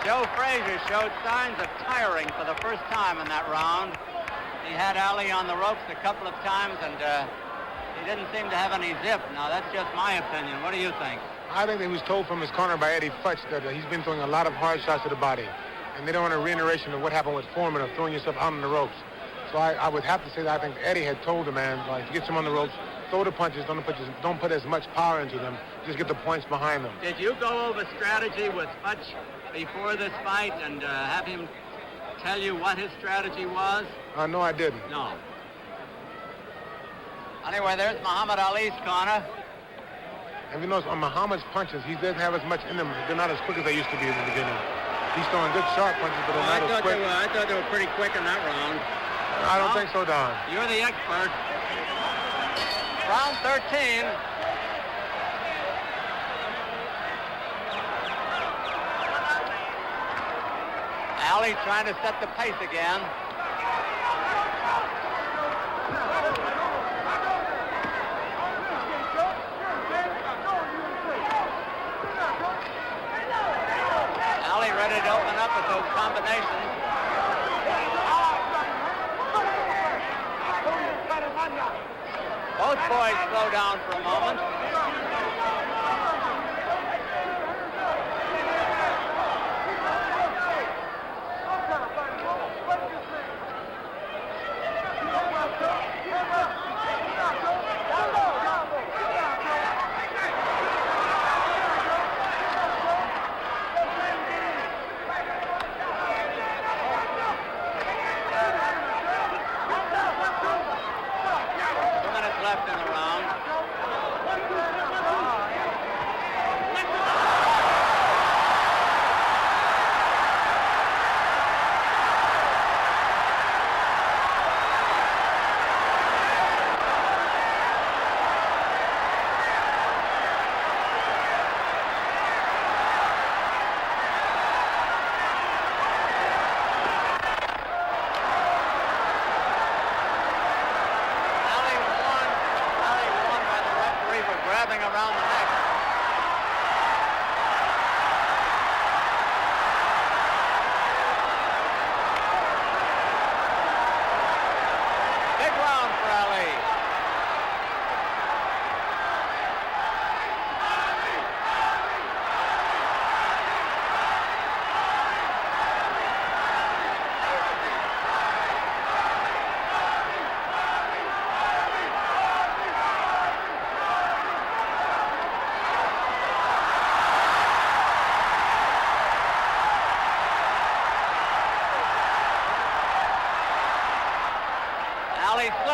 Joe Frazier showed signs of tiring for the first time in that round. He had Ali on the ropes a couple of times, and he didn't seem to have any zip. Now, that's just my opinion. What do you think? I think that he was told from his corner by Eddie Futch that he's been throwing a lot of hard shots to the body. And they don't want a reiteration of what happened with Foreman of throwing yourself out on the ropes. So I would have to say that I think Eddie had told the man, like, to get him on the ropes, throw the punches, don't put as much power into them, just get the points behind them. Did you go over strategy with Futch before this fight and have him tell you what his strategy was? No, I didn't. No. Anyway, there's Muhammad Ali's corner. And you notice on Muhammad's punches, he doesn't have as much in them. They're not as quick as they used to be in the beginning. He's throwing good sharp punches, but they're not as quick. I thought they were pretty quick in that round. I don't think so, Don. You're the expert. Round 13. Ali trying to set the pace again. Ali ready to open up with those combinations. Both boys slow down for a moment.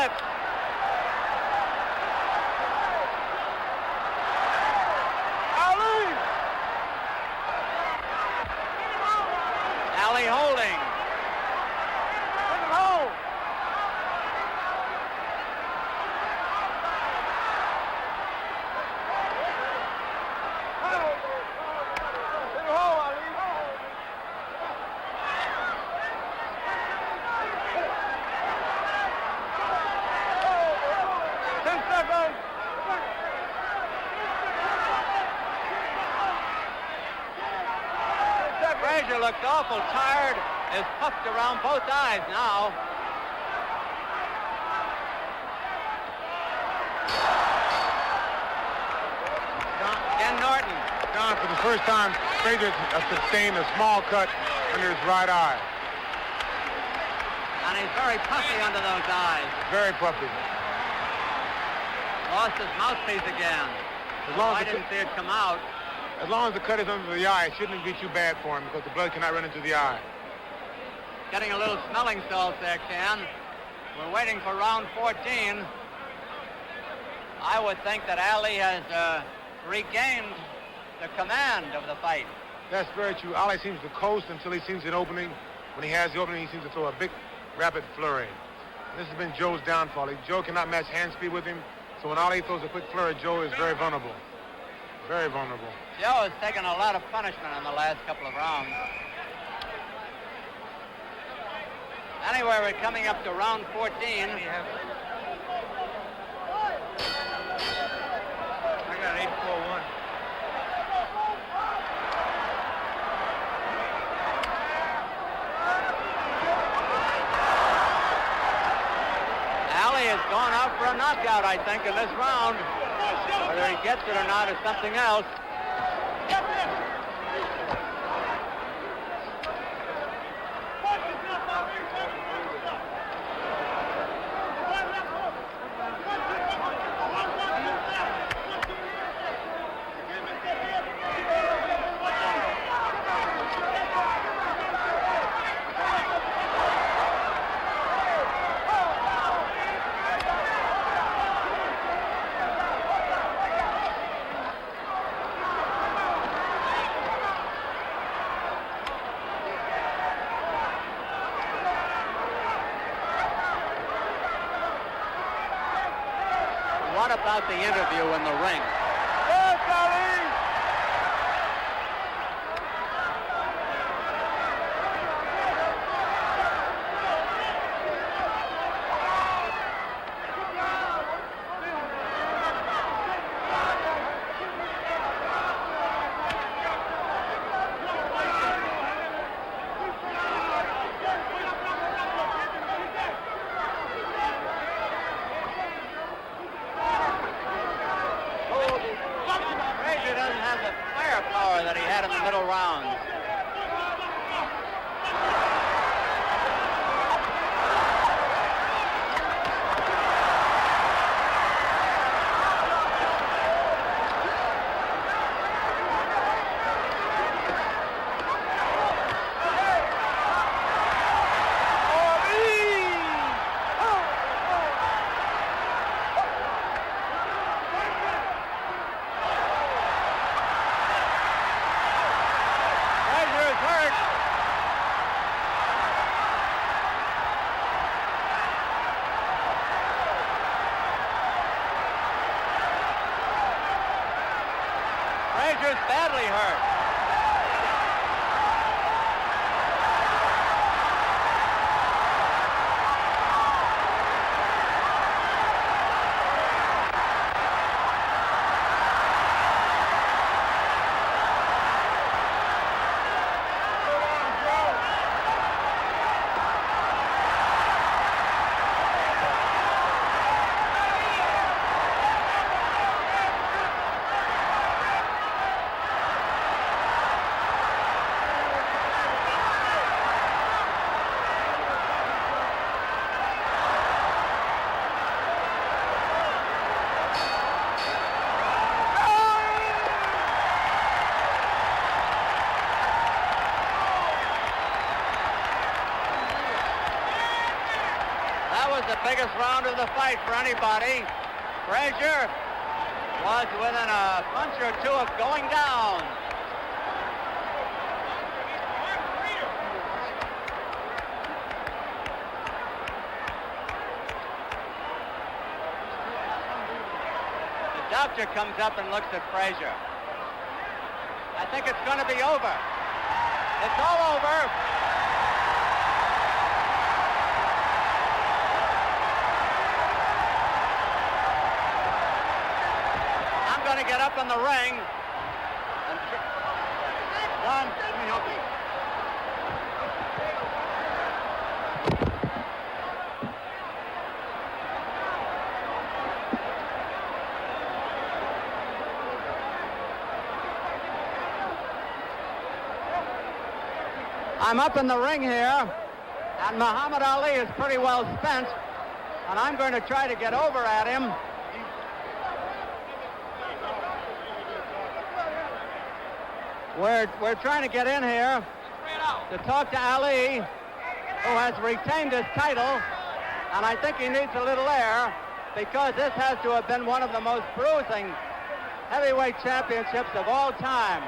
whip. Ali holding. Frazier looked awful tired, is puffed around both eyes now. Ken Norton. John, for the first time, Frazier sustained a small cut under his right eye. And he's very puffy under those eyes. Very puffy. Lost his mouthpiece again. I didn't see it come out. As long as the cut is under the eye, it shouldn't be too bad for him because the blood cannot run into the eye. Getting a little smelling salts there, Ken. We're waiting for round 14. I would think that Ali has regained the command of the fight. That's very true. Ali seems to coast until he sees an opening. When he has the opening, he seems to throw a big, rapid flurry. This has been Joe's downfall. Joe cannot match hand speed with him, so when Ali throws a quick flurry, Joe is very vulnerable. Very vulnerable. Joe has taken a lot of punishment in the last couple of rounds. Anyway, we're coming up to round 14. I got an 8-4-1. Ali has gone out for a knockout, I think, in this round. Whether he gets it or not is something else. What about the interview in the ring? Yes, Ali! Frazier the biggest round of the fight for anybody. Frazier was within a punch or two of going down. The doctor comes up and looks at Frazier. I think it's going to be over. It's all over. I'm going to get up in the ring. John, let me help you. I'm up in the ring here, and Muhammad Ali is pretty well spent, and I'm going to try to get over at him. We're trying to get in here to talk to Ali, who has retained his title, and I think he needs a little air because this has to have been one of the most bruising heavyweight championships of all time.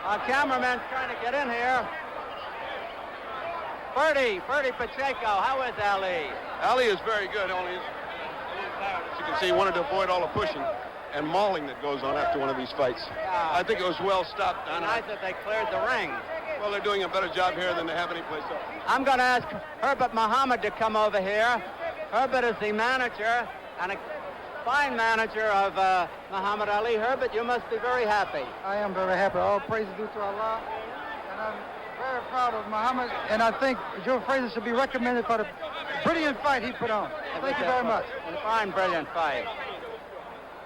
Our cameraman's trying to get in here. Bertie Pacheco, how is Ali? Ali is very good, only as you can see, he wanted to avoid all the pushing and mauling that goes on after one of these fights. I think it was well stopped. Nice that they cleared the ring. Well, they're doing a better job here than they have anyplace else. I'm going to ask Herbert Muhammad to come over here. Herbert is the manager and a fine manager of Muhammad Ali. Herbert, you must be very happy. I am very happy. All praise is due to Allah. And I'm very proud of Muhammad. And I think Joe Frazier should be recommended for the brilliant fight he put on. Thank you very much. A fine, brilliant fight.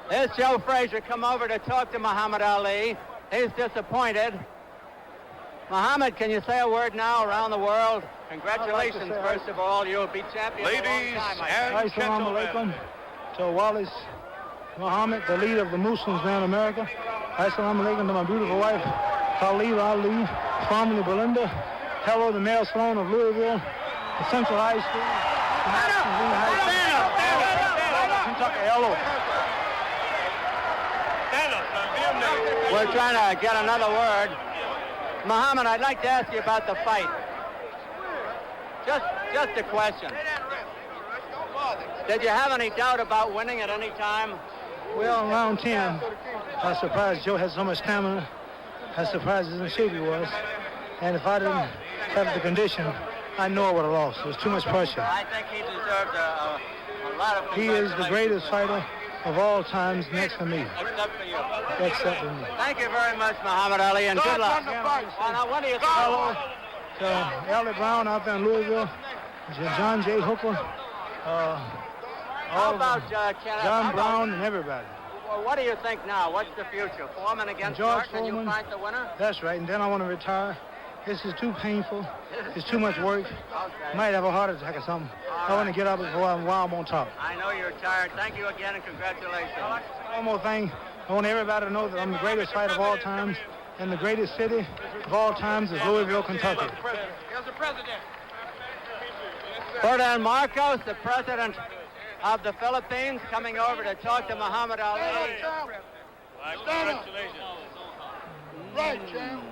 Here's Joe Frazier come over to talk to Muhammad Ali. He's disappointed. Muhammad, can you say a word now around the world? Congratulations, first of all. You'll be champion. Ladies and gentlemen. To Wallace Muhammad, the leader of the Muslims now in America. Assalamu alaikum to my beautiful wife, Khalil Ali, formerly Belinda. Hello, the Mel Sloan of Louisville, the Central High School. Kentucky, hello. We're trying to get another word. Muhammad, I'd like to ask you about the fight. Just a question. Did you have any doubt about winning at any time? Well, in round 10, I was surprised Joe had so much stamina. I was surprised as in shape he was. And if I didn't have the condition, I know I would have lost. There was too much pressure. I think he deserves a lot of congratulations. He is the greatest fighter of all times next to me. Except for you. Except for me. Thank you very much, Muhammad Ali, and good luck. Now, what do you think? Hello to Ellie Brown out there in Louisville, John J. Hooker, How about John Brown and everybody. Well, what do you think now? What's the future? Foreman against George Clark, and you Foreman. find the winner? That's right, and then I want to retire. This is too painful. It's too much work. Okay. Might have a heart attack or something. I want to get up while I'm on top. I know you're tired. Thank you again, and congratulations. One more thing. I want everybody to know that I'm the greatest fighter of all times, and the greatest city of all times is Louisville, Kentucky. Here's the president. Ferdinand Marcos, the president of the Philippines, coming over to talk to Muhammad Ali. Congratulations. Right, champ.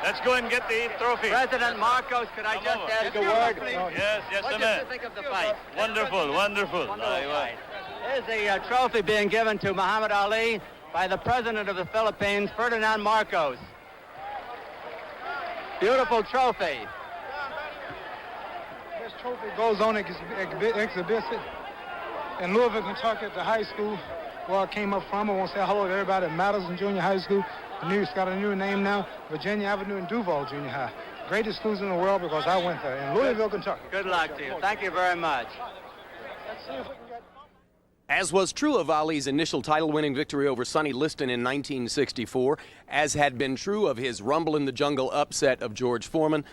Let's go and get the trophy. President Marcos, could I just ask a word? Yes, What did you think of the fight? Wonderful. Wonderful fight. Here's the trophy being given to Muhammad Ali by the president of the Philippines, Ferdinand Marcos. Beautiful trophy. This trophy goes on exhibition in Louisville, Kentucky at the high school where I came up from. I want to say hello to everybody at Matters in Junior High School. It's got a new name now, Virginia Avenue and Duval Junior High. Greatest schools in the world because I went there in Louisville, Kentucky. Good luck to you. Thank you very much. As was true of Ali's initial title-winning victory over Sonny Liston in 1964, as had been true of his Rumble in the Jungle upset of George Foreman,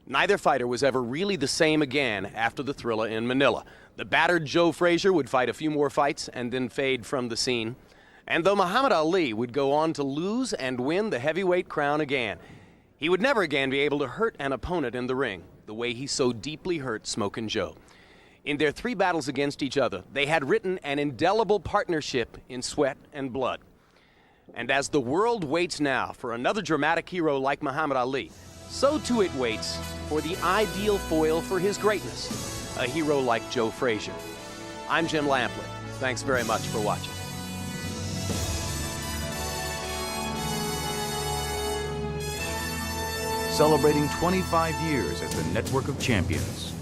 neither fighter was ever really the same again after the Thrilla in Manila. The battered Joe Frazier would fight a few more fights and then fade from the scene. And though Muhammad Ali would go on to lose and win the heavyweight crown again, He would never again be able to hurt an opponent in the ring the way he so deeply hurt Smokin' Joe. In their 3 battles against each other, they had written an indelible partnership in sweat and blood. And as the world waits now for another dramatic hero like Muhammad Ali, so too it waits for the ideal foil for his greatness, a hero like Joe Frazier. I'm Jim Lampley. Thanks very much for watching. Celebrating 25 years as the network of champions.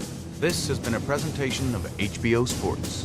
This has been a presentation of HBO Sports.